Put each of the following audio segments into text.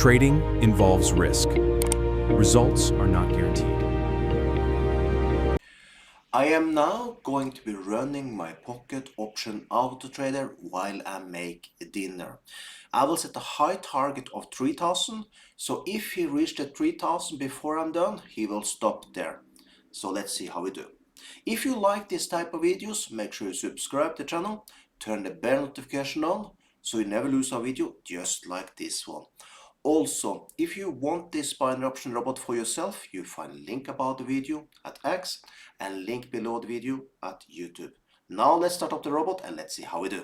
Trading involves risk. Results are not guaranteed. I am now going to be running my pocket option auto trader while I make dinner. I will set a high target of 3000, so if he reached the 3000 before I'm done, he will stop there. So let's see how we do. If you like this type of videos, make sure you subscribe to the channel, turn the bell notification on, so you never lose a video just like this one. Also, if you want this binary option robot for yourself, you find a link about the video at X and link below the video at YouTube. Now let's start up the robot and let's see how we do.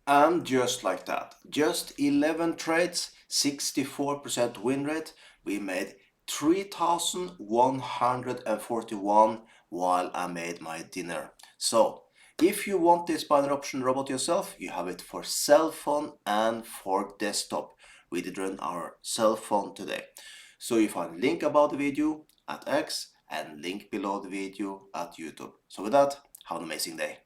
And just like that, just 11 trades, 64% win rate, we made 3141 while I made my dinner. So, if you want this binary option robot yourself, you have it for cell phone and for desktop. We did run our cell phone today. So you find link about the video at X and link below the video at YouTube. So with that, have an amazing day.